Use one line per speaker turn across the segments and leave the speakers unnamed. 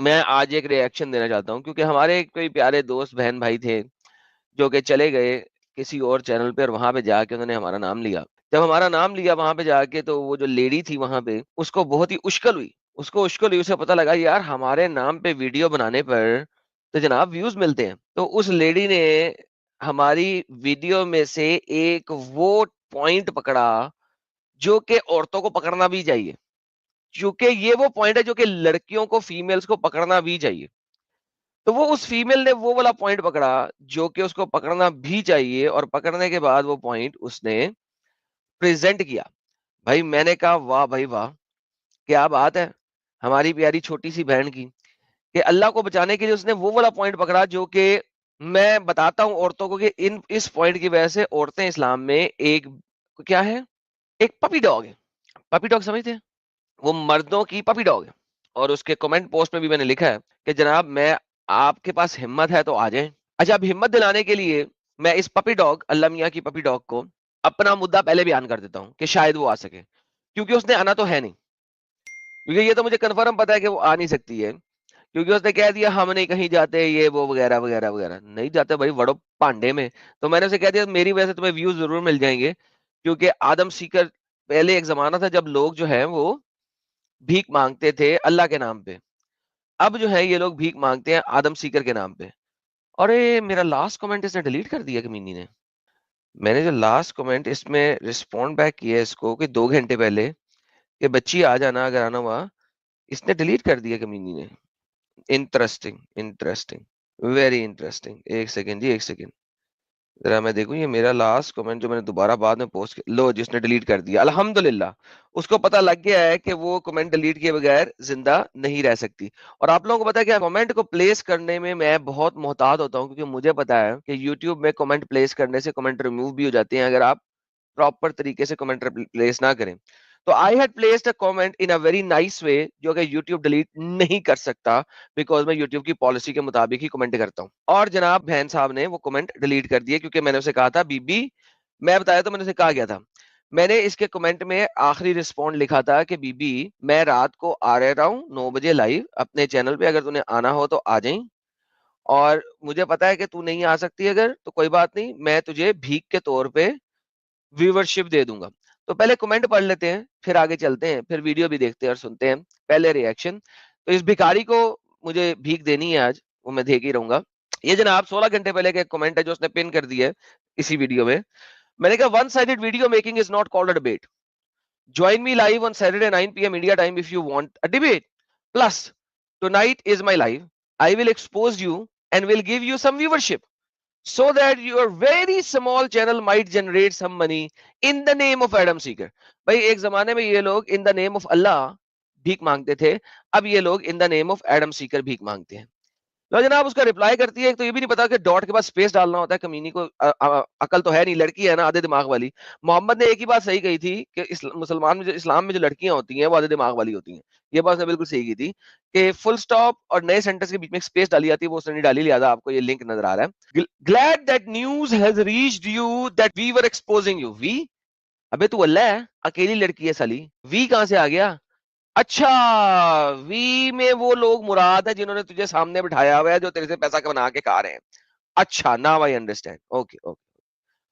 میں آج ایک ریئیکشن دینا چاہتا ہوں کیونکہ ہمارے کوئی پیارے دوست بہن بھائی تھے جو کہ چلے گئے کسی اور چینل پہ اور وہاں پہ جا کے انہوں نے ہمارا نام لیا. جب ہمارا نام لیا وہاں پہ جا کے تو وہ جو لیڈی تھی وہاں پہ اس کو بہت ہی اشکل ہوئی. اسے پتہ لگا یار ہمارے نام پہ ویڈیو بنانے پر تو جناب ویوز ملتے ہیں. تو اس لیڈی نے ہماری ویڈیو میں سے ایک وہ پوائنٹ پکڑا جو کہ عورتوں کو پکڑنا بھی چاہیے, کیونکہ یہ وہ پوائنٹ ہے جو کہ لڑکیوں کو فیمیلز کو پکڑنا بھی چاہیے. تو وہ اس فیمیل نے وہ والا پوائنٹ پکڑا جو کہ اس کو پکڑنا بھی چاہیے, اور پکڑنے کے بعد وہ پوائنٹ اس نے پریزنٹ کیا. بھائی میں نے کہا واہ بھائی واہ, کیا بات ہے ہماری پیاری چھوٹی سی بہن کی, کہ اللہ کو بچانے کے لیے اس نے وہ والا پوائنٹ پکڑا جو کہ میں بتاتا ہوں عورتوں کو کہ اس پوائنٹ کی وجہ سے عورتیں اسلام میں ایک کیا ہے, ایک پپی ڈاگ ہے. پپی ڈاگ سمجھتے ہیں, وہ مردوں کی پپی ڈاگ ہے. اور اس کے کمنٹ پوسٹ میں بھی میں نے لکھا ہے کہ جناب میں آپ کے پاس ہمت ہے تو آ جائیں. اچھا, اب ہمت دلانے کے لیے میں اس پپی ڈاگ, اللہ میاں کی پپی ڈاگ کو اپنا مدعا پہلے بیان کر دیتا ہوں کہ شاید وہ آ سکے, کیونکہ اس نے آنا تو ہے نہیں. کیونکہ یہ تو مجھے کنفرم پتا ہے کہ وہ آ نہیں سکتی ہے, کیونکہ اس نے کہہ دیا ہم نہیں کہیں جاتے یہ وہ وغیرہ وغیرہ وغیرہ. نہیں جاتے بھائی, وڑو پانڈے میں. تو میں نے اسے کہہ دیا میری وجہ سے تمہیں ویوز ضرور مل جائیں گے, کیونکہ آدم سیکر پہلے ایک زمانہ تھا جب لوگ جو ہے وہ بھیک مانگتے تھے اللہ کے نام پہ. اب جو ہے یہ لوگ بھیک مانگتے ہیں آدم سیکر کے نام پہ. اور میرا لاسٹ کمنٹ اس نے ڈیلیٹ کر دیا کمینی نے. میں نے جو لاسٹ کمنٹ اس میں رسپونڈ بیک کیا اس کو کہ 2 گھنٹے پہلے کہ بچی آ جانا اگر آنا ہوا, اس نے ڈیلیٹ کر دیا کمینی نے. Interesting very interesting. ایک سیکنڈ جی, ایک سیکنڈ ذرا میں دیکھوں یہ میرا لاسٹ کمنٹ جو میں نے دوبارہ بعد میں پوسٹ کیا, لو جس نے ڈیلیٹ کر دیا. الحمدللہ اس کو پتہ لگ گیا ہے کہ وہ کمنٹ ڈیلیٹ کیے بغیر زندہ نہیں رہ سکتی. اور آپ لوگوں کو پتا ہے کہ کمنٹ کو پلیس کرنے میں میں بہت محتاط ہوتا ہوں, کیونکہ مجھے پتا ہے کہ یوٹیوب میں کمنٹ پلیس کرنے سے کمنٹ ریموو بھی ہو جاتے ہیں اگر آپ پراپر طریقے سے کمنٹ پلیس نہ کریں. تو I had placed a comment in a very nice way جو کہ یوٹیوب ڈیلیٹ نہیں کر سکتا, بیکاز میں یوٹیوب کی پالیسی کے مطابق ہی کمنٹ کرتا ہوں. اور جناب بہن صاحب نے وہ کمنٹ ڈیلیٹ کر دیے, کیونکہ میں نے اسے کہا تھا بی بی, میں بتایا تو میں نے اسے کہا گیا تھا, میں نے اس کے کمنٹ میں آخری رسپونڈ لکھا تھا کہ بی بی میں رات کو آ رہا ہوں 9 بجے لائیو اپنے چینل پہ, اگر تمہیں آنا ہو تو آ جائیں, اور مجھے پتا ہے کہ تو نہیں آ سکتی اگر تو کوئی بات نہیں, میں تجھے بھیک کے طور پہ ویورشپ دے دوں گا. تو پہلے کمنٹ پڑھ لیتے ہیں پھر آگے چلتے ہیں, پھر ویڈیو بھی دیکھتے ہیں اور سنتے ہیں. پہلے ریئیکشن. تو اس بھکاری کو مجھے بھیک دینی ہے آج, وہ میں دے کے رہوں گا. یہ جناب 16 گھنٹے پہلے کا کمنٹ ہے جو اس نے پن کر دی ہے اسی ویڈیو میں. میں نے کہا one sided video making is not called a debate. Join me live on Saturday 9 PM India time if you want a debate. Plus tonight is my live. I will expose you and will give you some viewership so that your very small channel might generate some money in the name of Adam Seeker. بھائی ایک زمانے میں یہ لوگ in the name of اللہ بھیک مانگتے تھے, اب یہ لوگ in the name of Adam Seeker بھیک مانگتے ہیں. تو جناب اس کا رپلائی کرتی ہے, تو یہ بھی نہیں پتا کہ ڈاٹ کے بعد سپیس ڈالنا ہوتا ہے. کمینی کو عقل تو ہے نہیں, لڑکی ہے نا آدھے دماغ والی. محمد نے ایک ہی بات صحیح کہی تھی کہ مسلمان میں اسلام میں جو لڑکیاں ہوتی ہیں وہ آدھے دماغ والی ہوتی ہیں. یہ بات نے بالکل صحیح کی تھی کہ فل سٹاپ اور نئے سینٹنس کے بیچ میں سپیس ڈالی جاتی ہے, وہ اس نے نہیں ڈالی, لہذا آپ کو یہ لنک نظر آ رہا ہے. glad that news has reached you that we were exposing you. وی ابے تو اللہ ہے, اکیلی لڑکی ہے سالی, وی کہاں سے آ گیا؟ اچھا وی میں وہ لوگ مراد ہے جنہوں نے تجھے سامنے بٹھایا ہوا ہے جو تیرے سے پیسہ بنا کے کھا رہے ہیں. اچھا now I understand. Okay okay.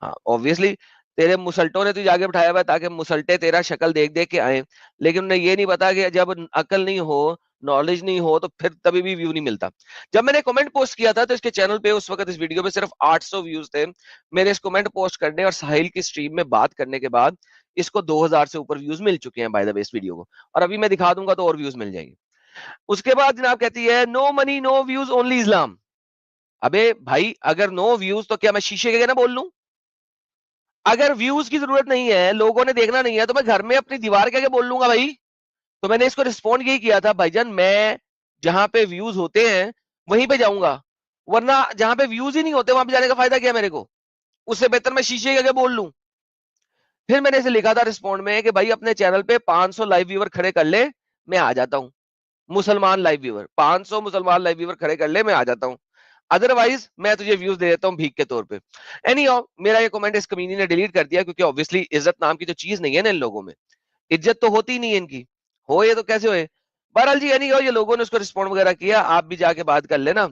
ہاں obviously تیرے مسلٹوں نے تجھے آگے بٹھایا ہوا ہے تاکہ مسلٹے تیرا شکل دیکھ دیکھ کے آئیں, لیکن انہیں یہ نہیں پتا کہ جب عقل نہیں ہو, نالج نہیں ہو, تو پھر تبھی بھی ویو نہیں ملتا. جب میں نے کمنٹ پوسٹ کیا تھا تو اس کے چینل پہ اس وقت اس ویڈیو پہ صرف 800 ویوز تھے. میرے اس کمنٹ پوسٹ کرنے اور ساحل کی سٹریم میں بات کرنے کے بعد اس کو 2000 سے اوپر ویوز مل چکے ہیں by the way us video کو, اور ابھی میں دکھا دوں گا تو اور ویوز مل جائیں گے. اس کے بعد جناب کہتی ہے نو منی نو ویوز اونلی اسلام. ابے بھائی اگر نو ویوز تو کیا میں شیشے کے نہ بول لوں؟ اگر ویوز کی ضرورت نہیں ہے, لوگوں نے دیکھنا نہیں ہے, تو میں گھر میں اپنی دیوار کے بول لوں گا بھائی. تو میں نے اس کو رسپونڈ یہی کیا تھا, بھائی جان میں جہاں پہ ویوز ہوتے ہیں وہیں پہ جاؤں گا, ورنہ جہاں پہ ویوز ہی نہیں ہوتے وہاں پہ جانے کا فائدہ کیا میرے کو؟ اس سے بہتر میں شیشے کے بول لوں. پھر میں نے اسے لکھا تھا رسپونڈ میں کہ بھائی اپنے چینل پہ 500 لائیو ویور کھڑے کر لے, میں آ جاتا ہوں. مسلمان لائیو ویور 500 مسلمان لائیو ویور کھڑے کر لے, میں آ جاتا ہوں. ادروائز میں تجھے ویوز دے دیتا ہوں بھیک کے طور پہ. اینی ہاؤ میرا یہ کمنٹ اس کمینی نے ڈیلیٹ کر دیا, کیونکہ obviously عزت نام کی جو چیز نہیں ہے نا ان لوگوں میں, عزت تو ہوتی نہیں ہے ان کی. ہو یہ تو کیسے ہوئے بہرحال جی یعنی یہ لوگوں نے اس کو رسپونڈ وغیرہ کیا, آپ بھی جا کے بات کر لینا.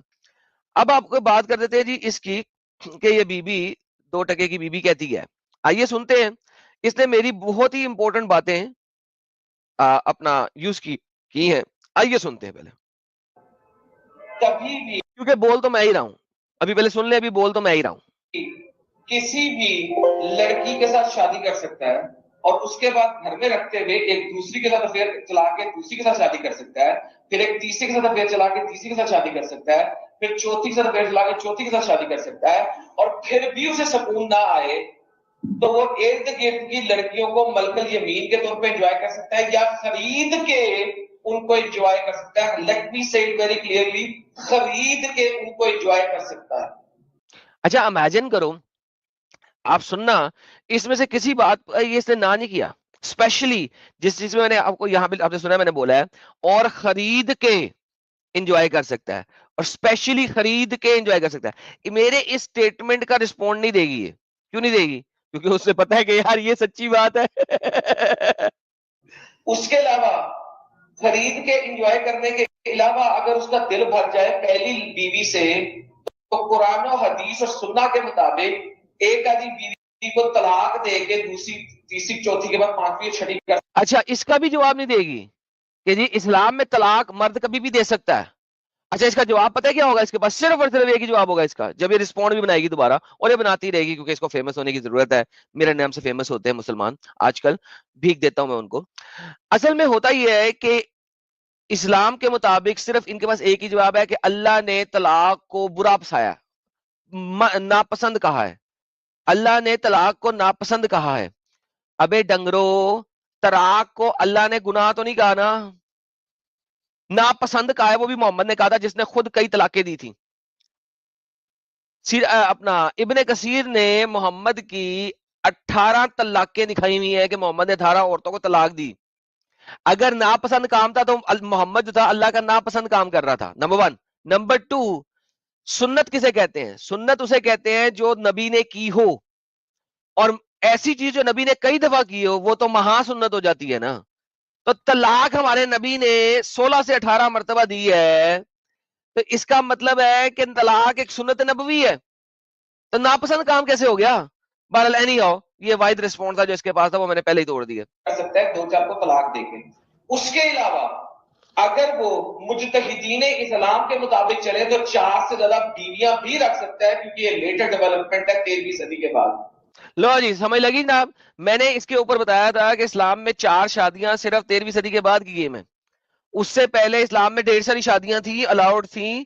اب آپ کو بات کر دیتے ہیں جی اس کی کہ یہ بی بی 2 کی بی بی کہتی ہے. آئیے سنتے ہیں, اس نے میری بہت ہی امپورٹنٹ باتیں اپنا یوز کی ہیں. آئیے سنتے ہیں پہلے,
کبھی بھی
کیونکہ بول تو میں ہی رہا ہوں, ابھی پہلے سن لیں, ابھی بول تو میں ہی رہا ہوں.
کسی بھی لڑکی کے ساتھ شادی کر سکتا ہے اور اس کے بعد گھر میں رکھتے ہوئے ایک دوسری کے ساتھ افیئر چلا کے دوسری کے ساتھ شادی کر سکتا ہے, پھر ایک تیسری کے ساتھ افیئر چلا کے تیسری کے ساتھ شادی کر سکتا ہے, پھر چوتھی کے ساتھ افیئر چلا کے چوتھی کے ساتھ شادی کر سکتا ہے, اور پھر بھی اسے سکون نہ آئے تو وہ ارد گرد کی لڑکیوں کو ملکل یمین کے طور پہ انجوائے کر سکتا ہے یا خرید کے ان کو انجوائے کر سکتا ہے. لیٹ می سے اٹ ویری کلیئرلی, خرید کے ان کو انجوائے کر سکتا ہے.
اچھا امیجن کرو, آپ سننا, اس میں سے کسی بات یہ اس نے نہ نہیں کیا, اسپیشلی جس چیز میں میں نے آپ کو یہاں پہ آپ نے سنا, میں نے بولا ہے اور خرید کے انجوائے کر سکتا ہے, اور اسپیشلی خرید کے انجوائے کر سکتا ہے. میرے اس سٹیٹمنٹ کا رسپونڈ نہیں دے گی یہ. کیوں نہیں دے گی؟ کیونکہ اس سے پتا ہے کہ یار یہ سچی بات ہے.
اس کے علاوہ خرید کے انجوائے کرنے کے علاوہ اگر اس کا دل بھر جائے پہلی بیوی سے تو قرآن و حدیث اور سنہ کے مطابق ایک آدھی بیوی کو طلاق دے کے دوسری تیسری چوتھی کے بعد پانچویں چھٹی کر.
اچھا اس کا بھی جواب نہیں دے گی کہ جی اسلام میں طلاق مرد کبھی بھی دے سکتا ہے. اچھا اس کا جواب پتہ ہے کیا ہوگا اس کے پاس؟ صرف اور صرف ایک ہی جواب ہوگا اس کا, جب یہ رسپونڈ بھی بنائے گی دوبارہ, اور یہ بناتی رہے گی کیونکہ اس کو فیمس ہونے کی ضرورت ہے. میرے نام سے فیمس ہوتے ہیں مسلمان آج کل, بھیک دیتا ہوں میں ان کو. اصل میں ہوتا یہ ہے کہ اسلام کے مطابق صرف ان کے پاس ایک ہی جواب ہے کہ اللہ نے طلاق کو برا پسایا, ناپسند کہا ہے. اللہ نے طلاق کو ناپسند کہا ہے. ابے ڈنگرو, طلاق کو اللہ نے گناہ تو نہیں کہا نا, ناپسند کہا ہے. وہ بھی محمد نے کہا تھا جس نے خود کئی طلاقیں دی تھی. اپنا ابن کثیر نے محمد کی 18 طلاقیں دکھائی ہوئی ہیں کہ محمد نے 18 عورتوں کو طلاق دی. اگر ناپسند کام تھا تو محمد جو تھا اللہ کا ناپسند کام کر رہا تھا, نمبر 1. نمبر 2, سنت کسے کہتے ہیں؟ سنت اسے کہتے ہیں جو نبی نے کی ہو, اور ایسی چیز جو نبی نے کئی دفعہ کی ہو وہ تو مہا سنت ہو جاتی ہے نا. تو طلاق ہمارے نبی نے 16 سے 18 مرتبہ دی ہے, تو اس کا مطلب ہے کہ طلاق ایک سنت نبوی ہے. تو ناپسند کام کیسے ہو گیا؟ بہرحال اینی ہاؤ, یہ واحد رسپونس تھا جو اس کے پاس تھا, وہ میں نے پہلے ہی توڑ دیا.
کر سکتا ہے 2-4 کو طلاق دے کے. اس کے علاوہ اگر وہ مجتہدین اسلام کے مطابق چلے تو 4 سے زیادہ بیویاں بھی رکھ سکتا ہے, کیونکہ یہ لیٹر ڈیولپمنٹ ہے 13ویں صدی کے بعد.
لو جی سمجھ لگی نا. میں نے اس کے اوپر بتایا تھا کہ اسلام میں 4 شادیاں صرف 13ویں صدی کے بعد کی گئی ہیں. اس سے پہلے اسلام میں 150 ساری شادیاں تھیں, الاؤڈ تھیں.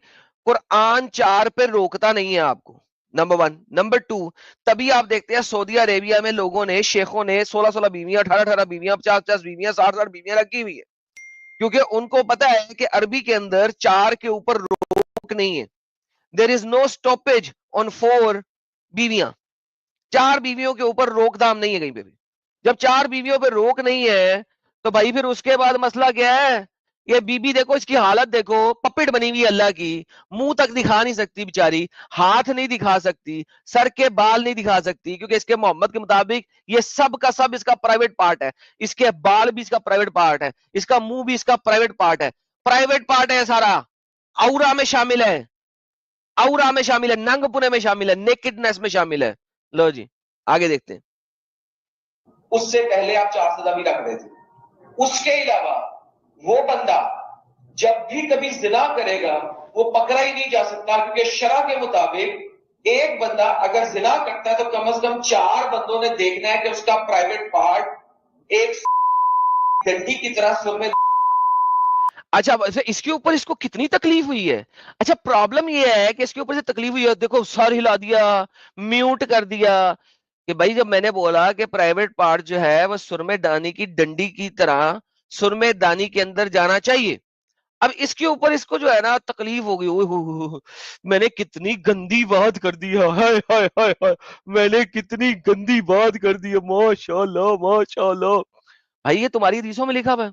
قرآن 4 پہ روکتا نہیں ہے آپ کو, نمبر 1. نمبر 2, تبھی آپ دیکھتے ہیں سعودی عربیہ میں لوگوں نے, شیخوں نے 16 بیویاں, 18 بیویاں, 50 بیویاں, 60 بیویاں رکھی ہوئی ہیں, کیونکہ ان کو پتا ہے کہ عربی کے اندر 4 کے اوپر روک نہیں ہے. دیر از نو اسٹاپیج آن 4 بیویاں. 4 بیویوں کے اوپر روک دام نہیں ہے کہیں پہ بھی. جب 4 بیویوں پہ روک نہیں ہے تو بھائی پھر اس کے بعد مسئلہ کیا ہے؟ یہ بی بی دیکھو, اس کی حالت دیکھو, پپٹ بنی ہوئی اللہ کی, منہ تک دکھا نہیں سکتی بیچاری, ہاتھ نہیں دکھا سکتی, سر کے بال نہیں دکھا سکتی, کیونکہ اس کے محمد کے مطابق یہ سب کا سب اس کا پرائیویٹ پارٹ ہے. اس کے بال بھی اس کا پرائیویٹ پارٹ ہے, اس کا منہ بھی اس کا پرائیویٹ پارٹ ہے. پرائیویٹ پارٹ ہے سارا, اورا میں شامل ہے, اورا میں شامل ہے, ننگ پنے میں شامل ہے, نیکڈنس میں شامل ہے. لو جی آگے دیکھتے ہیں.
اس سے پہلے آپ 4 سزا بھی رکھ رہے تھے. اس کے علاوہ وہ بندہ جب بھی کبھی زنا کرے گا وہ پکڑا ہی نہیں جا سکتا, کیونکہ شرع کے مطابق ایک بندہ اگر زنا کرتا ہے تو کم از کم 4 بندوں نے دیکھنا ہے کہ اس کا پرائیویٹ پارٹ ایک ڈنڈی کی طرح سر میں.
اچھا اس کے اوپر اس کو کتنی تکلیف ہوئی ہے. اچھا پرابلم یہ ہے کہ اس کے اوپر سے تکلیف ہوئی ہے, دیکھو سر ہلا دیا, میوٹ کر دیا, کہ بھائی جب میں نے بولا کہ پرائیویٹ پارٹ جو ہے وہ سرمے دانی کی ڈنڈی کی طرح سرمے دانی کے اندر جانا چاہیے. اب اس کے اوپر اس کو جو ہے نا تکلیف ہو گئی, میں نے کتنی گندی بات کر دی ہے, میں نے کتنی گندی بات کر دی ہے, ماشاءاللہ ماشاءاللہ. بھائی یہ تمہاری حدیثوں میں لکھا ہوا ہے,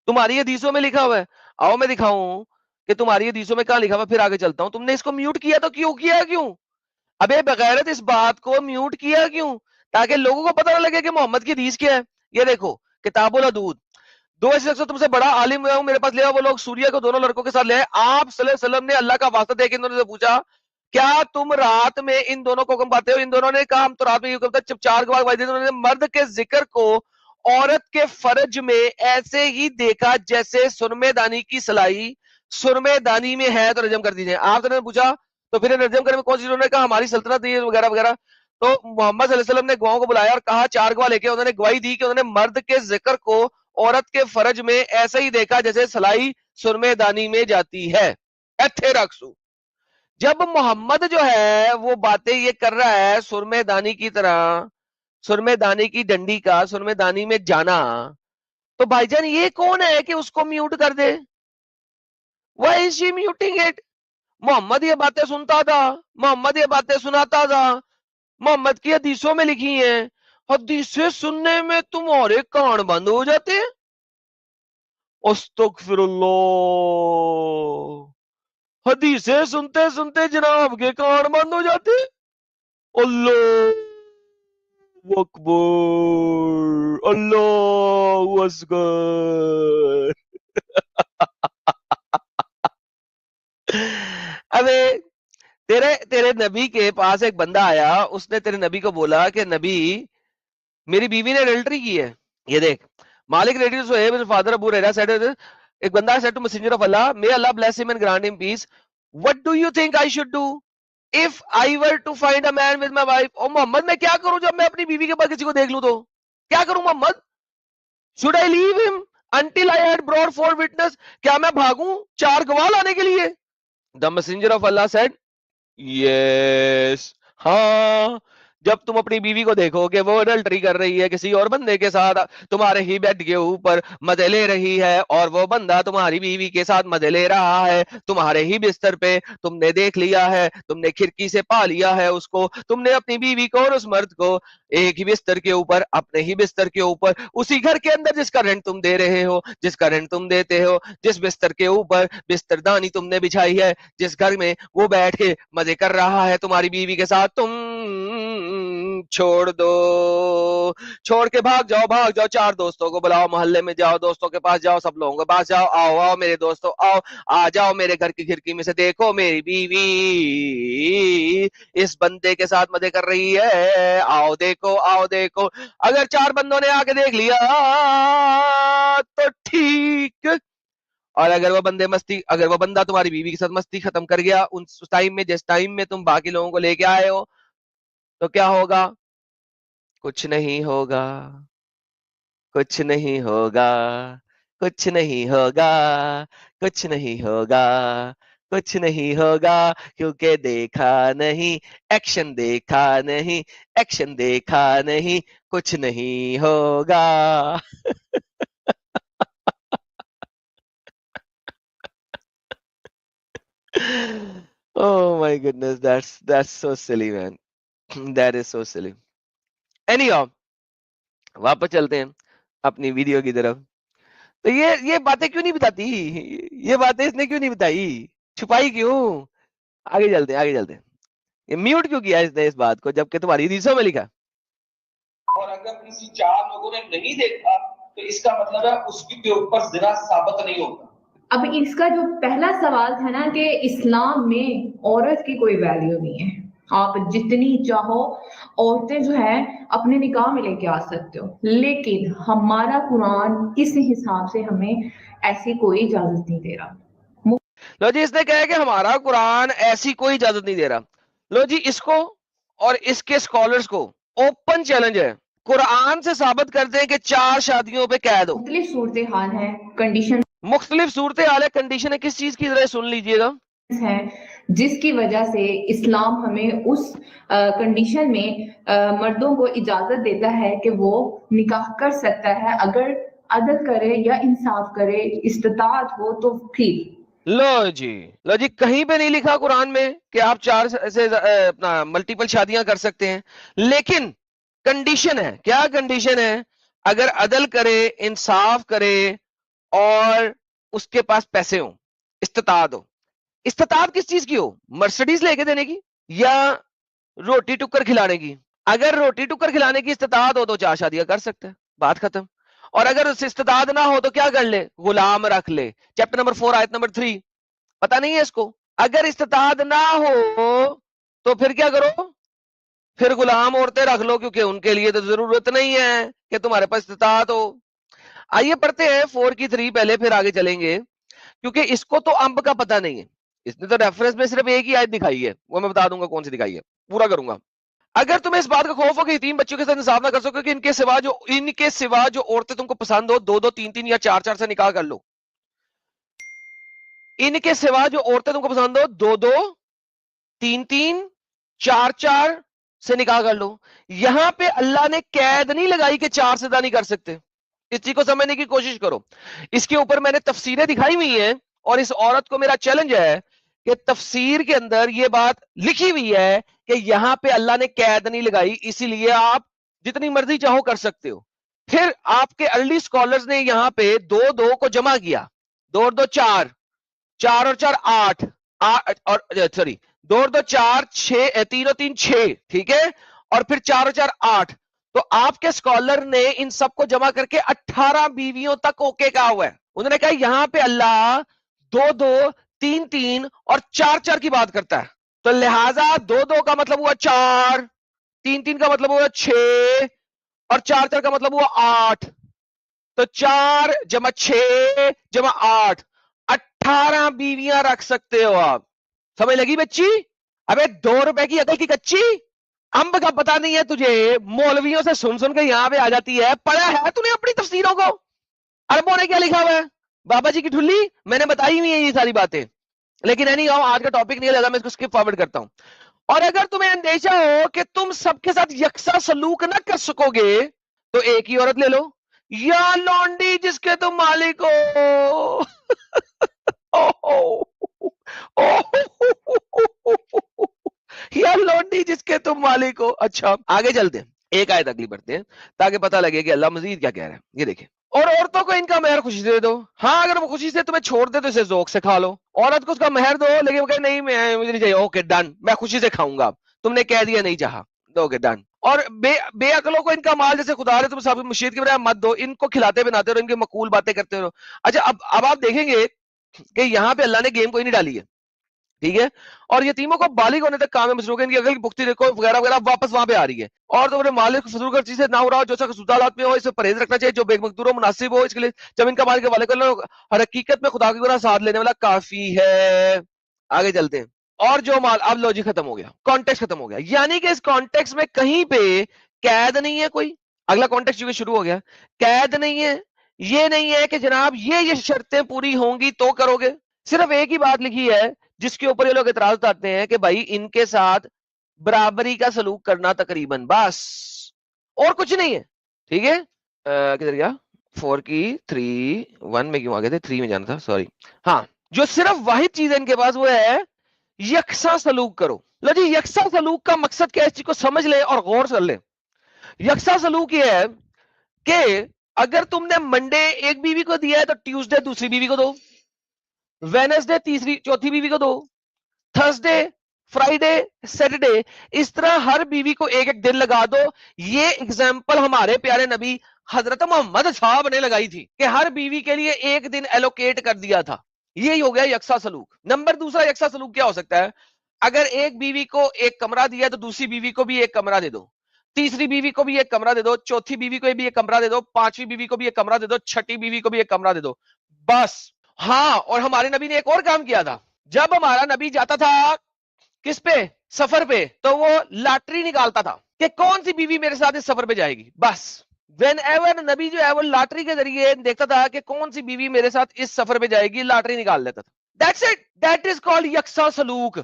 تمہاری حدیثوں میں لکھا ہوا ہے. آؤ میں دکھاؤں کہ تمہاری حدیثوں میں کہاں لکھا ہوا, پھر آگے چلتا ہوں. تم نے اس کو میوٹ کیا تو کیوں کیا, کیوں ابے بغیرت اس بات کو میوٹ کیا کیوں؟ تاکہ لوگوں کو پتہ نہ لگے کہ محمد کی حدیث کیا ہے. یہ دیکھو کتاب الحدود دو ایسے شخص تم سے بڑا عالم ہوا ہوں میرے پاس لے آؤ. وہ لوگ سوریا کو دونوں لڑکوں کے ساتھ لے آئے. آپ صلی اللہ علیہ وسلم نے اللہ کا واسطہ دے کے ان دونوں سے پوچھا کیا تم رات میں ان دونوں کو حکم پاتے ہو؟ ان دونوں نے کہا ہم تو رات میں یہ حکم تھا. جب 4 گواہ گواہی دی انہوں نے مرد کے ذکر کو عورت کے فرج میں ایسے ہی دیکھا جیسے سرمے دانی کی سلائی سرمے دانی میں ہے تو رجم کر دیجیے. آپ نے پوچھا تو پھر رجم کرنے میں کون سی؟ انہوں نے کہا ہماری سلطنت ہے وغیرہ وغیرہ. تو محمد صلی اللہ علیہ وسلم نے گواہوں کو بلایا اور کہا 4 گواہ لے کے انہوں نے گواہی دی کہ انہوں نے مرد کے ذکر کو عورت کے فرج میں ایسا ہی دیکھا جیسے سلائی سرمے دانی میں جاتی ہے. ایتھے رکھسو. جب محمد جو ہے وہ باتیں یہ کر رہا ہے سرمے دانی کی طرح سرمے دانی کی ڈنڈی کا سرمے دانی میں جانا, تو بھائی جان یہ کون ہے کہ اس کو میوٹ کر دے؟ Why is she muting it? محمد یہ باتیں سنتا تھا, محمد یہ باتیں سناتا تھا, محمد کی حدیثوں میں لکھی ہیں. حدیثیں سننے میں تمہارے کان بند ہو جاتے ہیں. استغفر اللہ. حدیثیں سنتے سنتے جناب کے کان بند ہو جاتے. اللہ اکبر اللہ اکبر. ابے تیرے نبی کے پاس ایک بندہ آیا, اس نے تیرے نبی کو بولا کہ نبی میری بیوی نے ایڈلٹری کی ہے. یہ دیکھ مالک ریڈیو صہیب فادر ابو ریرا سیڈ ایک بندہ said to messenger of Allah may Allah bless him and grant him peace. What do you think I should do if I were to find a man with my wife? او محمد میں کیا کروں جب میں اپنی بیوی کے پاس کسی کو دیکھ لوں تو کیا کروں محمد؟ Should I leave him until I had brought 4 witness? کیا میں بھاگوں 4 گواہ لانے کے لیے؟ The messenger of Allah said yes. ہاں جب تم اپنی بیوی کو دیکھو کہ وہ اڈلٹری کر رہی ہے کسی اور بندے کے ساتھ, تمہارے ہی بیڈ کے اوپر مزے لے رہی ہے اور وہ بندہ تمہاری بیوی کے ساتھ مزے لے رہا ہے تمہارے ہی بستر پہ, تم نے دیکھ لیا ہے, تم نے کھڑکی سے پا لیا ہے اس کو, تم نے اپنی بیوی کو اور اس مرد کو ایک ہی بستر کے اوپر اپنے ہی بستر کے اوپر اسی گھر کے اندر جس کا رینٹ تم دے رہے ہو, جس کا رینٹ تم دیتے ہو, جس بستر کے اوپر بستر دانی تم نے بچھائی ہے, جس گھر میں وہ بیٹھ کے مزے کر رہا ہے تمہاری بیوی کے ساتھ, تم چھوڑ دو, چھوڑ کے بھاگ جاؤ 4 دوستوں کو بلاؤ, محلے میں جاؤ, دوستوں کے پاس جاؤ, سب لوگوں کے پاس جاؤ, آؤ میرے دوستوں آؤ, آ جاؤ میرے گھر کی کھڑکی میں سے دیکھو میری بیوی اس بندے کے ساتھ مزے کر رہی ہے, آؤ دیکھو. اگر 4 بندوں نے آ کے دیکھ لیا تو ٹھیک, اور اگر وہ بندہ تمہاری بیوی کے ساتھ مستی ختم کر گیا اس ٹائم میں جس ٹائم میں تم باقی لوگوں کو لے کے آئے ہو, تو کیا ہوگا؟ کچھ نہیں ہوگا, کچھ نہیں ہوگا, کچھ نہیں ہوگا, کچھ نہیں ہوگا, کچھ نہیں ہوگا, کیونکہ دیکھا نہیں ایکشن, دیکھا نہیں ایکشن, دیکھا نہیں کچھ نہیں ہوگا. Oh my goodness, that's so silly, man. That is so silly. Anyhow, واپس چلتے ہیں اپنی ویڈیو کی طرف. تو یہ باتیں کیوں نہیں بتاتی, یہ باتیں اس نے کیوں نہیں بتائی, چھپائی کیوں؟ آگے چلتے ہیں. یہ میوٹ کیوں کیا اس نے اس بات کو جبکہ تمہاری حدیثوں میں لکھا؟
اور اگر کسی 4 لوگوں نے نہیں دیکھا تو اس کا مطلب ہے اس کے اوپر زنا ثابت نہیں ہوگا. اب اس کا جو پہلا سوال تھا نا کہ اسلام میں عورت کی کوئی ویلیو نہیں ہے, آپ جتنی چاہو عورتیں جو ہے اپنے نکاح میں لے کے آ سکتے ہو, لیکن ہمارا قرآن کس حساب سے ہمیں ایسی کوئی اجازت نہیں دے رہا.
لو جی اس نے کہا کہ ہمارا قرآن ایسی کوئی اجازت نہیں دے رہا. لو جی اس کو اور اس کے اسکالرز کو اوپن چیلنج ہے, قرآن سے ثابت کرتے ہیں کہ 4 شادیوں پہ قید ہو.
مختلف صورتحال ہے, کنڈیشن
مختلف صورتحال ہے, کنڈیشن ہے, کس چیز کی ذرا سن لیجئے گا,
ہے جس کی وجہ سے اسلام ہمیں اس کنڈیشن میں مردوں کو اجازت دیتا ہے کہ وہ نکاح کر سکتا ہے اگر عدل کرے یا انصاف کرے, استطاعت ہو تو پھر.
لو جی کہیں پہ نہیں لکھا قرآن میں کہ آپ 4 سے اپنا ملٹیپل شادیاں کر سکتے ہیں, لیکن کنڈیشن ہے. کیا کنڈیشن ہے؟ اگر عدل کرے, انصاف کرے اور اس کے پاس پیسے ہوں, استطاعت ہو. استطاعت کس چیز کی ہو؟ مرسڈیز لے کے دینے کی یا روٹی ٹکر کھلانے کی. اگر روٹی ٹکر کھلانے کی استطاعت ہو تو 4 شادیاں کر سکتے ہیں, بات ختم. اور اگر اس سے استطاعت نہ ہو تو کیا کر لے, غلام رکھ لے. چیپٹر نمبر 4 آیت نمبر 3. پتہ نہیں ہے اس کو. اگر استطاعت نہ ہو تو پھر کیا کرو, پھر غلام عورتیں رکھ لو, کیونکہ ان کے لیے تو ضرورت نہیں ہے کہ تمہارے پاس استطاعت ہو. آئیے پڑھتے ہیں 4 کی 3 پہلے, پھر آگے چلیں گے, کیونکہ اس کو تو امب کا پتہ نہیں ہے. اس نے تو ریفرنس میں صرف ایک ہی آیت دکھائی ہے, وہ میں بتا دوں گا کون سی دکھائی ہے, پورا کروں گا. اگر تمہیں اس بات کا خوف ہو کہ یتیم بچوں کے ساتھ انصاف نہ کر سکو کہ ان کے سوا جو عورتیں تم کو پسند ہو, 2 2 3 3 یا 4 4 سے نکاح کر لو. ان کے سوا جو عورتیں تم کو پسند ہو 2 2 3 3 4 4 سے نکاح کر لو. یہاں پہ اللہ نے قید نہیں لگائی کہ 4 سے زیادہ نہیں کر سکتے. اس چیز کو سمجھنے کی کوشش کرو. اس کے اوپر میں نے تفسیریں دکھائی ہوئی ہیں, اور اس عورت کو میرا چیلنج ہے کہ تفسیر کے اندر یہ بات لکھی ہوئی ہے کہ یہاں پہ اللہ نے قید نہیں لگائی, اسی لیے آپ جتنی مرضی چاہو کر سکتے ہو. پھر آپ کے ارلی سکولرز نے یہاں پہ 2 2 کو جمع کیا, 2 اور 2 4, 4 اور 4 8, اور سوری 2 اور 2 4 6, 3 اور 3 6, ٹھیک ہے, اور پھر 4 اور 4 8. تو آپ کے سکولر نے ان سب کو جمع کر کے 18 بیویوں تک اوکے کہا ہوا ہے. انہوں نے کہا یہاں پہ اللہ 2 2 3 3 اور 4 4 کی بات کرتا ہے, تو لہٰذا 2 2 کا مطلب ہوا 4, 3 3 کا مطلب ہوا 6, اور 4 4 کا مطلب ہوا 8. تو 4 جمع 6 جمع 8, 18 بیویاں رکھ سکتے ہو آپ. سمجھ لگی بچی؟ ابے 2 روپے کی عقل کی کچی, امب کا پتہ نہیں ہے تجھے, مولویوں سے سن سن کے یہاں پہ آ جاتی ہے. پڑھا ہے تو نے اپنی تفسیروں کو؟ عربوں نے کیا لکھا ہوا ہے؟ بابا جی کی ٹھلی میں نے بتائی ہوئی ہیں یہ ساری باتیں, لیکن نہیں آج کا ٹاپک نہیں ہے زیادہ, میں اس کو اسکپ فارورڈ کرتا ہوں. اور اگر تمہیں اندیشہ ہو کہ تم سب کے ساتھ یکساں سلوک نہ کر سکو گے تو ایک ہی عورت لے لو, یا لونڈی جس کے تم مالک ہو. یا لونڈی جس کے تم مالک ہو. اچھا آگے چلتے ہیں, ایک آیت اگلی پڑھتے ہیں تاکہ پتہ لگے کہ اللہ مزید کیا کہہ رہا ہے. یہ دیکھیں, اور عورتوں کو ان کا مہر خوشی سے دے دو. ہاں اگر وہ خوشی سے تمہیں چھوڑ دے تو اسے ذوق سے کھا لو. عورت کو اس کا مہر دو, لیکن وہ کہے نہیں مجھے نہیں چاہیے, اوکے ڈن, میں خوشی سے کھاؤں گا. تم نے کہہ دیا نہیں چاہا, اوکے ڈن. اور بے عقلوں کو ان کا مال جیسے خدا نے تم سب مشیت کی بجائے مت دو, ان کو کھلاتے بناتے رہو, ان کی مقول باتیں کرتے رہو. اچھا اب آپ دیکھیں گے کہ یہاں پہ اللہ نے گیم کوئی نہیں ڈالی ہے, ٹھیک ہے, اور یتیموں کو بالغ ہونے تک کام میں مصروف ہے, ان کی عقل کی پختگی دیکھو وغیرہ وغیرہ واپس وہاں پہ آ رہی ہے. اور تمہارے مالک فضول کر چیزیں نہ اڑاؤ جو سودالات میں ہو, اس سے پرہیز رکھنا چاہیے جو بے مقدور و مناسب ہو, اس کے لیے جب ان کا مالک والے کر لو, ہر حقیقت میں خدا کی گناہ ساتھ لینے والا کافی ہے. آگے چلتے ہیں. اور جو مال, اب لو جی ختم ہو گیا, کانٹیکس ختم ہو گیا, یعنی کہ اس کانٹیکس میں کہیں پہ قید نہیں ہے کوئی. اگلا کانٹیکس جو شروع ہو گیا, قید نہیں ہے, یہ نہیں ہے کہ جناب یہ شرطیں پوری ہوں گی تو کرو گے. صرف ایک ہی بات لکھی ہے جس کے اوپر یہ لوگ اعتراض اٹھاتے ہیں کہ بھائی ان کے ساتھ برابری کا سلوک کرنا تقریباً, بس اور کچھ نہیں ہے. ٹھیک ہے, کدھر گیا, 4 کی 3 1 میں کیوں آ گئے تھے, 3 میں جانا تھا, سوری. ہاں, جو صرف واحد چیز ہے ان کے پاس وہ ہے یکساں سلوک کرو. لو جی, یکساں سلوک کا مقصد کیا ہے, اس چیز کو سمجھ لے اور غور کر لے. یکساں سلوک یہ ہے کہ اگر تم نے منڈے ایک بیوی کو دیا ہے تو ٹیوزڈے دوسری بیوی کو دو, وینسڈے چوتھی بیوی کو دو, تھرسڈے فرائیڈے سیٹرڈے, اس طرح ہر بیوی کو ایک ایک دن لگا دو. یہ اگزامپل ہمارے پیارے نبی حضرت محمد صاحب نے لگائی تھی کہ ہر بیوی کے لیے ایک دن ایلوکیٹ کر دیا تھا. یہی ہو گیا یکساں سلوک. نمبر دوسرا یکساں سلوک کیا ہو سکتا ہے, اگر ایک بیوی کو ایک کمرہ دیا تو دوسری بیوی کو بھی ایک کمرہ دے دو, تیسری بیوی کو بھی ایک کمرہ دے دو, چوتھی بیوی کو بھی ایک کمرہ دے دو, پانچویں بیوی کو بھی ایک کمرہ دے دو, چھٹی بیوی کو بھی ایک کمرہ دے دو, بس. ہاں, اور ہمارے نبی نے ایک اور کام کیا تھا. جب ہمارا نبی جاتا تھا کس پہ, سفر پہ, تو وہ لاٹری نکالتا تھا کہ کون سی بیوی میرے ساتھ اس سفر پہ جائے گی. بس وین ایور نبی جو ہے وہ لاٹری کے ذریعے دیکھتا تھا کہ کون سی بیوی میرے ساتھ اس سفر پہ جائے گی, لاٹری نکال لیتا تھا. That's it. That is called یکساں سلوک,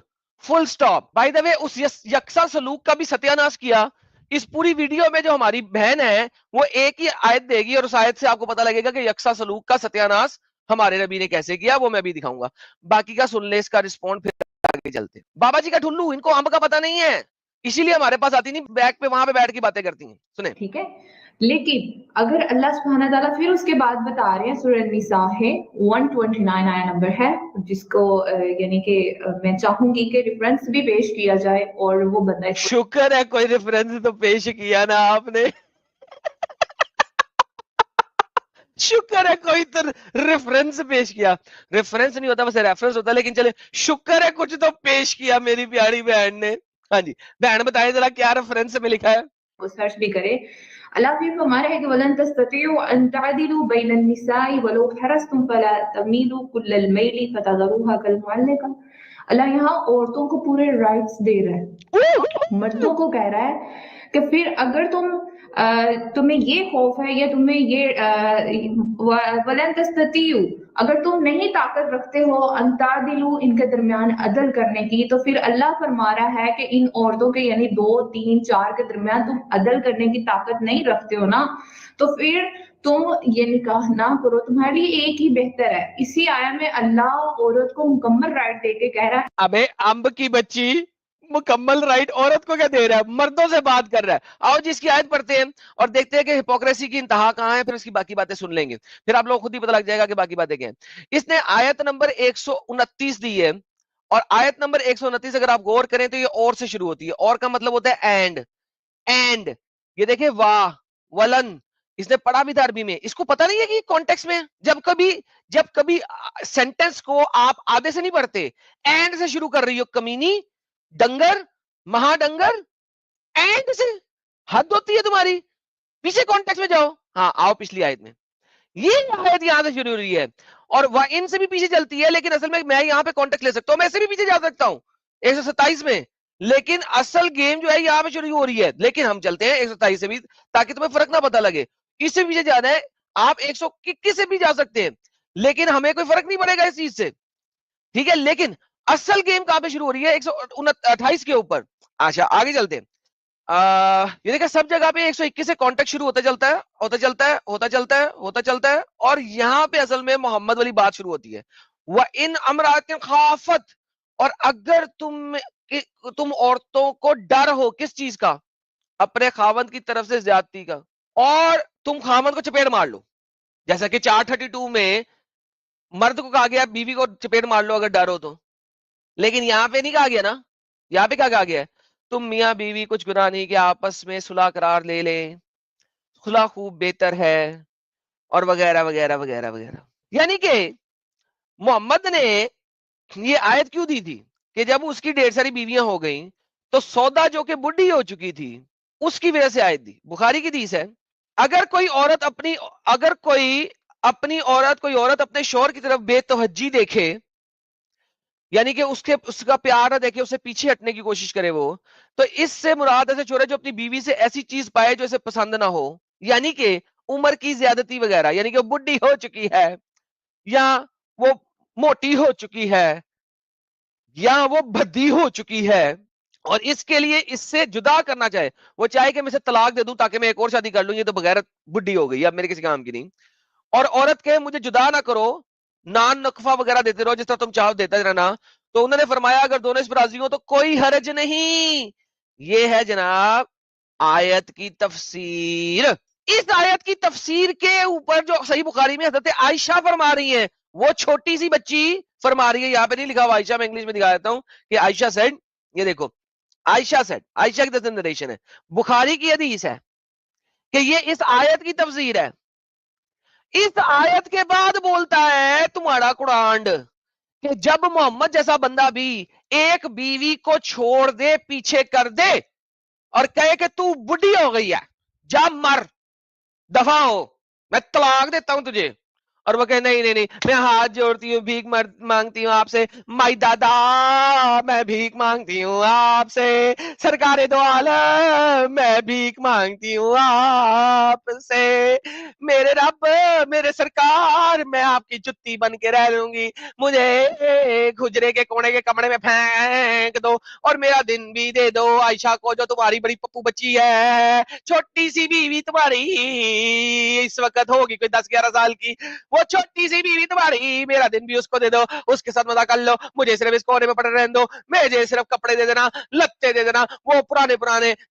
فل سٹاپ. بائی دا وے, اس یکساں سلوک کا بھی ستیہ ناش کیا اس پوری ویڈیو میں جو ہماری بہن ہے وہ ایک ہی آیت دے گی, اور اس آیت سے آپ کو پتہ لگے گا کہ یکساں سلوک کا ستیہ ناش ہمارے نبی نے کیسے کیا, وہ میں بھی دکھاؤں گا. باقی کا سن لے اس کا رسپونڈ, پھر آگے چلتے. بابا جی کا ٹھلو, ان کو امب کا پتہ نہیں ہے, اسی لیے ہمارے پاس آتی نہیں, بیک پہ وہاں پہ بیٹھ کے باتیں کرتی ہیں. سنیں,
ٹھیک ہے, لیکن اگر اللہ سبحانہ تعالیٰ پھر اس کے بعد بتا رہے ہیں, سورہ النساء ہے 129 آیا نمبر ہے, جس کو یعنی کہ میں چاہوں گی کہ ریفرنس بھی پیش کیا جائے, اور وہ بندہ
شکر ہے کوئی ریفرنس تو پیش کیا نا آپ نے. شکر ہے کوئی تو ریفرنس پیش کیا. ریفرنس نہیں ہوتا ویسے ریفرنس ہوتا, لیکن چلے شکر ہے کچھ تو پیش کیا میری پیاری بہن نے. ہاں جی بہن بتائیں ذرا کیا ریفرنس میں لکھا ہے.
وہ سرچ بھی کرے. اللہ پھر فرما رہا ہے کہ وَلَن تَسْتَطِيعُوا أَن تَعْدِلُوا بَيْنَ النِّسَاءِ وَلَوْ حَرَصْتُمْ فَلَا تَمِيلُوا كُلَّ الْمَيْلِ فَتَذَرُوهَا كَالْمُعَلَّقَةِ. اللہ یہاں عورتوں کو پورے رائٹس دے رہا ہے, مردوں کو کہہ رہا ہے کہ پھر اگر تمہیں یہ خوف ہے یا تمہیں یہ وَلَن تَسْتَطِيعُوا, اگر تم نہیں طاقت رکھتے ہو ان تعدلوا ان کے درمیان عدل کرنے کی, تو پھر اللہ فرما رہا ہے کہ ان عورتوں کے یعنی 2 3 4 کے درمیان تم عدل کرنے کی طاقت نہیں رکھتے ہو نا, تو پھر تم یہ نکاح نہ کرو, تمہارے لیے ایک ہی بہتر ہے. اسی آیا میں اللہ عورت کو مکمل رائٹ دے کے کہہ رہا ہے
ابے امب کی بچی مکمل رائٹ عورت کو کیا دے رہا ہے, مردوں سے بات کر رہا ہے. آؤ جس کی آیت پڑھتے ہیں اور دیکھتے ہیں کہ ہپوکریسی کی انتہا کہاں ہے, پھر اس کی باقی باتیں سن لیں گے, پھر آپ لوگ خود ہی پتہ لگ جائے گا کہ باقی باتیں کیا ہیں. اس نے آیت نمبر 129 دی ہے, اور آیت نمبر 129 اگر آپ غور کریں تو یہ اور سے شروع ہوتی ہے. اور کا مطلب ہوتا ہے اینڈ. یہ دیکھیں واہ ولن, اس نے پڑھا بھی تھا عربی میں, اس کو پتہ نہیں ہے کہ کانٹیکس میں جب کبھی سینٹنس کو آپ آدھے سے نہیں پڑھتے, اینڈ سے شروع کر رہی ہو, کمینی ڈنگر مہا ڈنگر, اینڈ سے حد ہوتی ہے تمہاری. پیچھے کانٹیکس میں جاؤ. ہاں آؤ پچھلی آیت میں, یہ آیت یہاں سے شروع ہو رہی ہے اور وہ ان سے بھی پیچھے چلتی ہے, لیکن اصل میں یہاں پہ کانٹیکٹ لے سکتا ہوں, میں سے بھی پیچھے جا سکتا ہوں 127 میں, لیکن اصل گیم جو ہے یہاں پہ شروع ہو رہی ہے. لیکن ہم چلتے ہیں 127 سے بھی تاکہ تمہیں فرق نہ پتہ لگے. اس سے پیچھے جانا ہے, آپ 121 سے بھی جا سکتے ہیں, لیکن ہمیں کوئی فرق نہیں پڑے گا اس چیز سے, ٹھیک ہے. لیکن اصل گیم کہاں پہ شروع ہو رہی ہے 128 کے اوپر. اچھا آگے چلتے ہیں. یہ دیکھیں سب جگہ پہ 121 سے کانٹیکٹ شروع ہوتا چلتا ہے, اور یہاں پہ اصل میں محمد والی بات شروع ہوتی ہے. وَإِنْ أَمْرَأَةٍ خَافَتْ, اور اگر تم عورتوں کو ڈر ہو کس چیز کا, اپنے خاوند کی طرف سے زیادتی کا, اور تم خاوند کو چپیڑ مار لو, جیسا کہ 432 میں مرد کو کہا گیا بیوی کو چپیڑ مار لو اگر ڈر ہو تو, لیکن یہاں پہ نہیں کہا گیا نا. یہاں پہ کیا کہا گیا ہے, تم میاں بیوی کچھ گناہ نہیں کہ آپس میں صلح قرار لے لیں, صلح خوب بہتر ہے, اور وغیرہ وغیرہ وغیرہ وغیرہ. یعنی کہ محمد نے یہ آیت کیوں دی تھی کہ جب اس کی ڈھیر ساری بیویاں ہو گئیں تو سودا جو کہ بڈھی ہو چکی تھی اس کی وجہ سے آیت دی. بخاری کی حدیث ہے, اگر کوئی عورت اپنے شوہر کی طرف بے توجہی دیکھے, یعنی کہ اس کا پیار نہ دیکھے, اسے پیچھے ہٹنے کی کوشش کرے وہ, تو اس سے مراد ایسے چور ہے جو اپنی بیوی سے ایسی چیز پائے جو اسے پسند نہ ہو, یعنی کہ عمر کی زیادتی وغیرہ, یعنی کہ وہ بڈھی ہو چکی ہے یا وہ موٹی ہو چکی ہے یا وہ بھدی ہو چکی ہے, اور اس کے لیے اس سے جدا کرنا چاہے, وہ چاہے کہ میں اسے طلاق دے دوں تاکہ میں ایک اور شادی کر لوں, یہ تو بغیر بڈھی ہو گئی, اب میرے کسی کام کی نہیں. اور عورت کہے مجھے جدا نہ کرو, نان نقفہ وغیرہ دیتے رہو جس طرح تم چاہو دیتا رہنا, تو انہوں نے فرمایا اگر دونوں اس پر راضی ہوں تو کوئی حرج نہیں. یہ ہے جناب آیت کی تفسیر. اس آیت کی تفسیر کے اوپر جو صحیح بخاری میں حضرت عائشہ فرما رہی ہیں, وہ چھوٹی سی بچی فرما رہی ہے, یہاں پہ نہیں لکھا ہوا عائشہ, میں انگلش میں دکھا دیتا ہوں کہ عائشہ سیڈ, یہ دیکھو عائشہ سیڈ, عائشہ کی طرف نریشن ہے, بخاری کی حدیث ہے کہ یہ اس آیت کی تفسیر ہے. اس آیت کے بعد بولتا ہے تمہارا قرآن کہ جب محمد جیسا بندہ بھی ایک بیوی کو چھوڑ دے, پیچھے کر دے, اور کہے کہ تو بڈھی ہو گئی ہے, جا مر, دفع ہو, میں طلاق دیتا ہوں تجھے, اور وہ کہے نہیں نہیں نہیں میں ہاتھ جوڑتی ہوں, بھیک مانگتی ہوں آپ سے, مائی دادا میں بھیک مانگتی ہوں آپ سے, سرکار دو عالم میں بھیک مانگتی ہوں آپ سے, میرے رب میرے سرکار میں آپ کی جتی بن کے رہ لوں گی, مجھے گھجرے کے کونے کے کمرے میں پھینک دو اور میرا دن بھی دے دو. عائشہ کو جو تمہاری بڑی پپو بچی ہے, چھوٹی سی بیوی تمہاری اس وقت ہوگی کوئی 10-11 سال کی, وہ چھوٹی سی بیوی تمہاری, میرا دن بھی اس کو دے دو, اس کے ساتھ مزہ کر لو, مجھے صرف اس کونے میں پڑے رہنے دو, مجھے صرف کپڑے دے دینا, لتے دے دینا, وہ پرانے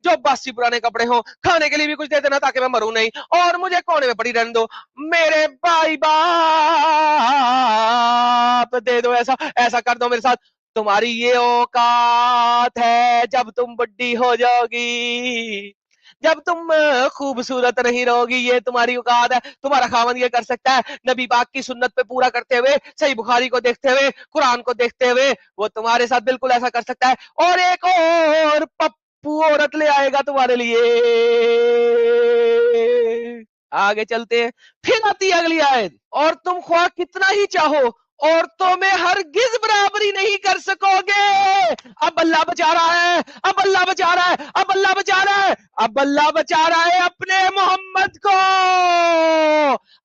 جو باسی پرانے کپڑے ہوں, کھانے کے لیے بھی کچھ دے دینا تاکہ میں مروں نہیں, اور مجھے کونے میں پڑی رہنے دو, میرے بھائی باپ دے دو, ایسا کر دو میرے ساتھ. تمہاری یہ اوقات ہے جب تم بڈی ہو جاؤ گی, جب تم خوبصورت نہیں رہوگی یہ تمہاری اوقات ہے, تمہارا خاوند یہ کر سکتا ہے نبی پاک کی سنت پہ پورا کرتے ہوئے, صحیح بخاری کو دیکھتے ہوئے, قرآن کو دیکھتے ہوئے, وہ تمہارے ساتھ بالکل ایسا کر سکتا ہے, اور ایک اور پپو عورت لے آئے گا تمہارے لیے. آگے چلتے ہیں, پھر آتی اگلی آیت, اور تم خواہ کتنا ہی چاہو عورتوں میں ہرگز برابری نہیں کر سکو گے. اب اللہ بچا رہا ہے, اب اللہ بچا رہا ہے, اب اللہ بچا رہا ہے, اب اللہ بچا رہا ہے اپنے محمد کو.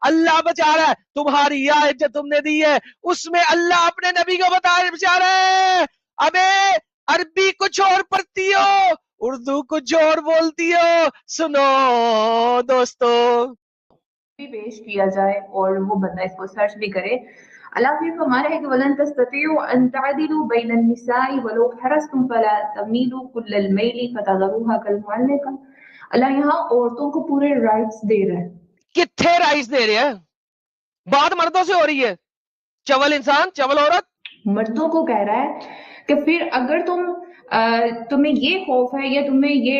اللہ بچا رہا ہے, تمہاری آیت جو تم نے دی ہے اس میں اللہ اپنے نبی کو بچا رہا ہے. ابے عربی کچھ اور پڑھتی ہو, اردو کچھ اور بولتی ہو, سنو دوستو.
بھی پیش کیا جائے اور وہ بندہ اس کو سرچ بھی کرے. اللہ پھر فرما رہا ہے کہ وَلَن تَسْتَطِيعُوا أَن تَعْدِلُوا بَيْنَ النِّسَاءِ وَلَوْ حَرَصْتُمْ فَلَا تَمِيلُوا كُلَّ الْمَيْلِ فَتَذَرُوهَا كَالْمُعَلَّقَةِ. اللہ یہاں عورتوں کو پورے رائٹس دے رہا ہے.
کتنے رائٹس دے رہے ہیں؟ بات مردوں سے ہو رہی ہے. چول انسان, چول عورت
مردوں کو کہہ رہا ہے کہ پھر اگر تمہیں یہ خوف ہے یا تمہیں یہ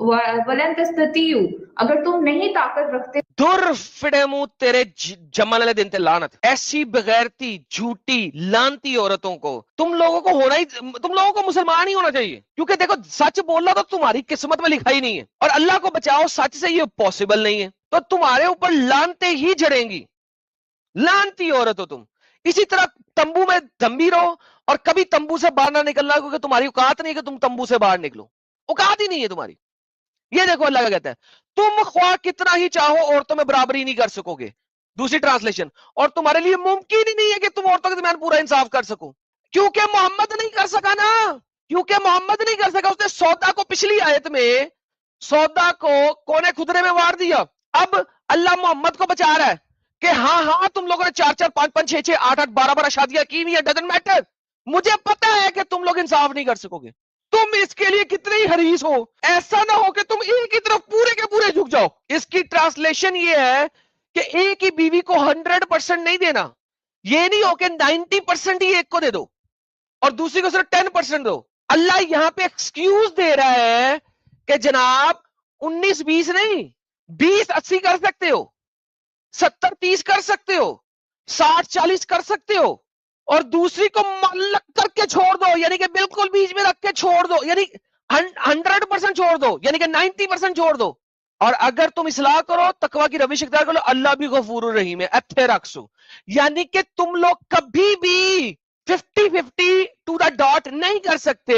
وَلَن تَسْتَطِيعُوا, اگر تم نہیں طاقت رکھتے
در فڑے منہ تیرے جمل والے دن تے لعنت. ایسی بغیرتی, جھوٹی, لانتی عورتوں کو تم لوگوں کو ہونا ہی, تم لوگوں کو مسلمان ہی ہونا چاہیے. کیونکہ دیکھو سچ بولنا تو تمہاری قسمت میں لکھا ہی نہیں ہے, اور اللہ کو بچاؤ سچ سے یہ پاسبل نہیں ہے, تو تمہارے اوپر لانتے ہی جڑیں گی. لانتی عورت ہو تم. اسی طرح تمبو میں دھمبی رہو اور کبھی تمبو سے باہر نہ نکلنا, کیونکہ تمہاری اوقات نہیں ہے کہ تم تمبو سے باہر نکلو, اوقات ہی نہیں ہے تمہاری. یہ دیکھو اللہ کا کہتا ہے تم خواہ کتنا ہی چاہو عورتوں میں برابری نہیں کر سکو گے. دوسری ٹرانسلیشن, اور تمہارے لیے ممکن ہی نہیں ہے کہ تم عورتوں کے درمیان پورا انصاف کر سکو, کیونکہ محمد نہیں کر سکا نا. کیونکہ محمد نہیں کر سکا, اس نے سودا کو پچھلی آیت میں سودا کو کونے خدرے میں وار دیا. اب اللہ محمد کو بچا رہا ہے کہ ہاں تم لوگوں نے 4 4 5 5 6 6 8 8 12 12 شادیاں کی ہوئی ہیں, ڈزنٹ میٹر, مجھے پتا ہے کہ تم لوگ انصاف نہیں کر سکو گے. تم اس کے لیے کتنے ہی حریص ہو, ایسا نہ ہو کہ تم ایک ہی طرف پورے کے پورے جھک جاؤ. اس کی ٹرانسلیشن یہ ہے کہ ایک ہی بیوی کو 100% نہیں دینا. یہ نہیں ہو کہ 90% ہی ایک کو دے دو اور دوسری کو صرف 10% دو. اللہ یہاں پہ ایکسکیوز دے رہا ہے کہ جناب 19-20 نہیں, 20-80 کر سکتے ہو, 70-30 کر سکتے ہو, 60-40 کر سکتے ہو, اور دوسری کو معلق کر کے چھوڑ دو, یعنی کہ بالکل بیچ میں رکھ کے چھوڑ دو, یعنی 100% چھوڑ دو, یعنی کہ 90% چھوڑ دو. اور اگر تم اصلاح کرو, تقوی کی روش اختیار کرو, اللہ بھی غفور الرحیم ہے. اتھے رکھسو, یعنی کہ تم لوگ کبھی بھی 50-50 ٹو دا ڈاٹ نہیں کر سکتے,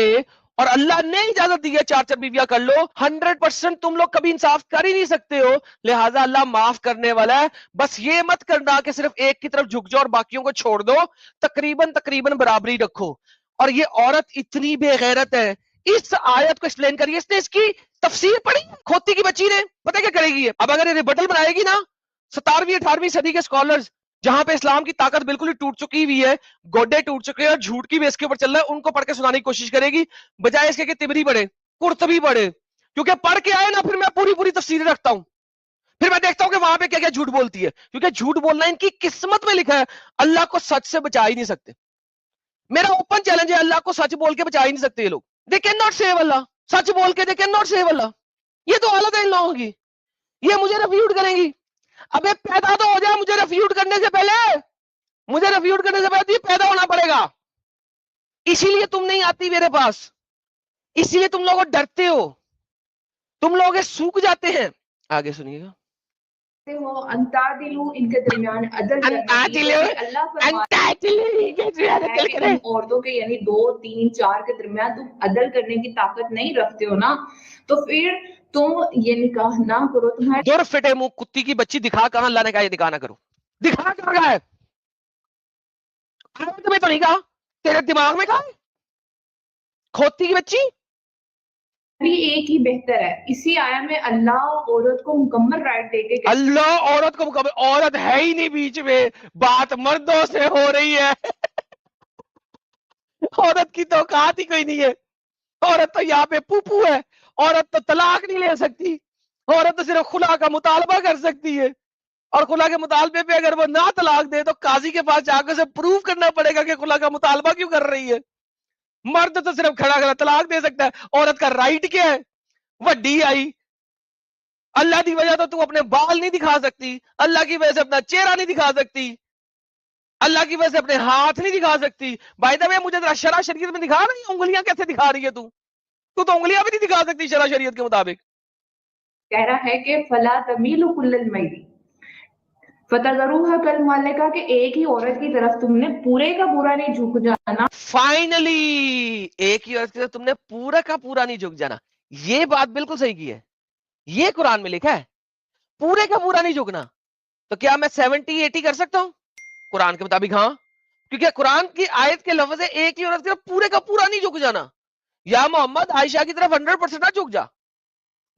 اور اللہ نے اجازت دی ہے 4 بیویاں کر لو. 100% تم لوگ کبھی انصاف کر ہی نہیں سکتے ہو, لہٰذا اللہ معاف کرنے والا ہے. بس یہ مت کرنا کہ صرف ایک کی طرف جھک جاؤ اور باقیوں کو چھوڑ دو, تقریباً برابری رکھو. اور یہ عورت اتنی بے غیرت ہے, اس آیت کو ایکسپلین کریے, اس نے اس کی تفسیر پڑھی کھوتی کی بچی نے, پتہ کیا کرے گی. اب اگر یہ ریبٹل بنائے گی نا, 17ویں 18ویں صدی کے اسکالرز جہاں پہ اسلام کی طاقت بالکل ہی ٹوٹ چکی ہوئی ہے, گوڈے ٹوٹ چکے ہیں اور جھوٹ کی بیس کے اوپر چل رہا ہے, ان کو پڑھ کے سنانے کی کوشش کرے گی, بجائے اس کے کہ تبری پڑھے, قرطبی پڑھے. کیونکہ پڑھ کے آئے نا, پھر میں پوری تفسیر رکھتا ہوں, پھر میں دیکھتا ہوں کہ وہاں پہ کیا کیا جھوٹ بولتی ہے, کیونکہ جھوٹ بولنا ان کی قسمت میں لکھا ہے. اللہ کو سچ سے بچا ہی نہیں سکتے. میرا اوپن چیلنج ہے, اللہ کو سچ بول کے بچا ہی نہیں سکتے یہ لوگ. دے کین ناٹ سیو اللہ, سچ بول کے دے کین ناٹ سیو اللہ. یہ تو حالت ہے ان لوگوں کی, یہ مجھے ریفیوٹ کریں گی. ابے پیدا تو ہو جائے, مجھے ریفیوٹ کرنے سے پہلے یہ پیدا ہونا پڑے گا. اسی لیے تم نہیں آتی میرے پاس, اسی لیے تم لوگ ڈرتے ہو, تم لوگ سوکھ جاتے ہیں. آگے سنیے گا,
انتعدلوا, ان کے درمیان عدل کرنے کی. اللہ فرماتا ہے ان عورتوں کے یعنی 2 3 4 کے درمیان تم عدل کرنے کی طاقت نہیں رکھتے ہو نا, تو پھر تم یہ نکاح نہ کرو. تمہارے
دور فٹے منہ کتی کی بچی, دکھا کہاں اللہ نے کہا یہ نکاح نہ کرو, دکھا کہاں گیا ہے؟ تمہیں تو نہیں کہا, تیرے دماغ میں کہا ہے کھوتی کی بچی.
ایک ہی بہتر ہے. اسی آیا میں اللہ عورت کو مکمل رائٹ دے کے,
اللہ عورت کو مکمل, عورت ہے ہی نہیں بیچ میں, بات مردوں سے ہو رہی ہے. عورت کی تو اوقات ہی کوئی نہیں ہے. عورت تو یہاں پہ پوپو ہے, عورت تو طلاق نہیں لے سکتی, عورت تو صرف خلا کا مطالبہ کر سکتی ہے, اور خلا کے مطالبے پہ اگر وہ نہ طلاق دے تو قاضی کے پاس جا کے اسے پروف کرنا پڑے گا کہ خلا کا مطالبہ کیوں کر رہی ہے. مرد تو صرف کھڑا طلاق دے سکتا ہے. عورت کا رائٹ کیا ہے, وڈی آئی. اللہ کی وجہ تو اپنے بال نہیں دکھا سکتی, اللہ کی وجہ سے اپنا چہرہ نہیں دکھا سکتی, اللہ کی وجہ سے اپنے ہاتھ نہیں دکھا سکتی. بائی دا وے مجھے ذرا شرع شریعت میں دکھا رہی ہے انگلیاں کیسے دکھا رہی ہے تو انگلیاں بھی نہیں دکھا سکتی شرع شریعت کے مطابق.
کہہ رہا ہے کہ فلا تمیلوا کل المیل فتذروها کالمعلقہ, کہ ایک ہی عورت کی طرف تم نے پورے کا پورا نہیں جھک جانا.
فائنلی ایک ہی عورت کی طرف تم نے پورا کا پورا نہیں جھک جانا. یہ بات بالکل صحیح کی ہے, یہ قرآن میں لکھا ہے پورے کا پورا نہیں جھکنا. تو کیا میں 70-80 کر سکتا ہوں؟ قرآن کے مطابق ہاں, کیونکہ قرآن کی آیت کے لفظ ہے ایک ہی عورت کی طرف پورے کا پورا نہیں جھک جانا. یا محمد عائشہ کی طرف 100% نہ جھک جا,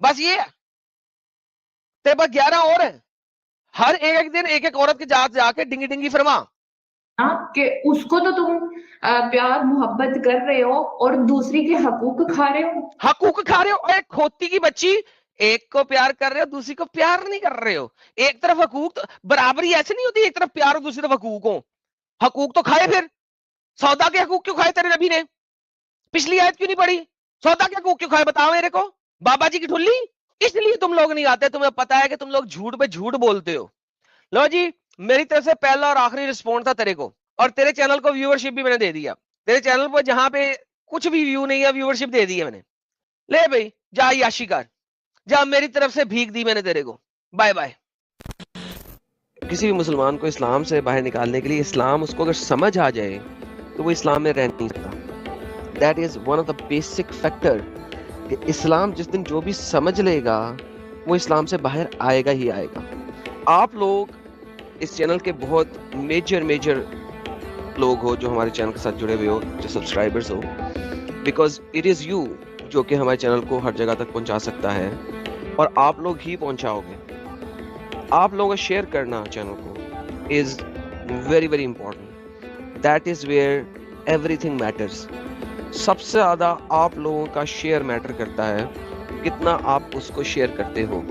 بس یہ ہے. تیرے پاس 11 اور ہیں, ہر ایک دن ایک ایک عورت کے جا کے ڈنگی ڈنگی فرما
کہ اس کو تو تم پیار محبت کر رہے ہو اور دوسری کے حقوق کھا رہے ہو.
حقوق کھا رہے ہو. اور ایک کھوتی کی بچی, ایک کو پیار کر رہے ہو دوسری کو پیار نہیں کر رہے ہو. ایک طرف حقوق برابری ایسے نہیں ہوتی ایک طرف پیار اور دوسری طرف حقوق ہو. حقوق تو کھائے, پھر سودا کے حقوق کیوں کھائے تیرے نبی نے؟ پچھلی آیت کیوں نہیں پڑھی؟ سودا کے حقوق کیوں کھائے بتاؤ میرے کو. بابا جی کی ٹھلی, اس لیے تم لوگ نہیں آتے, تمہیں پتا ہے کہ تم لوگ جھوٹ پہ جھوٹ بولتے ہو. لو جی, میری طرف سے پہلا اور آخری رسپونس تھا تیرے کو, اور تیرے چینل کو ویورشپ بھی میں نے دے دیا. تیرے چینل پر جہاں پہ کچھ بھی ویو نہیں ہے ویورشپ دے دی ہے میں نے. لے بھائی جا یاشی کار, جا میری طرف سے بھیک دی میں نے تیرے کو. Bye bye. کسی بھی مسلمان کو اسلام سے باہر نکالنے کے لیے اسلام اس کو اگر سمجھ آ جائے تو وہ اسلام میں رہ نہیں سکتا. That is one of the basic factor کہ اسلام جس دن جو بھی سمجھ لے گا وہ اسلام سے باہر آئے گا ہی آئے گا. آپ لوگ اس چینل کے بہت میجر لوگ ہو جو ہمارے چینل کے ساتھ جڑے ہوئے ہو, جو subscribers who, because it is you جو کہ ہمارے چینل کو ہر جگہ تک پہنچا سکتا ہے, اور آپ لوگ ہی پہنچاؤ گے. آپ لوگوں کا شیئر کرنا چینل کو is very important. That is where everything matters. سب سے زیادہ آپ لوگوں کا شیئر میٹر کرتا ہے, کتنا آپ اس کو شیئر کرتے ہو.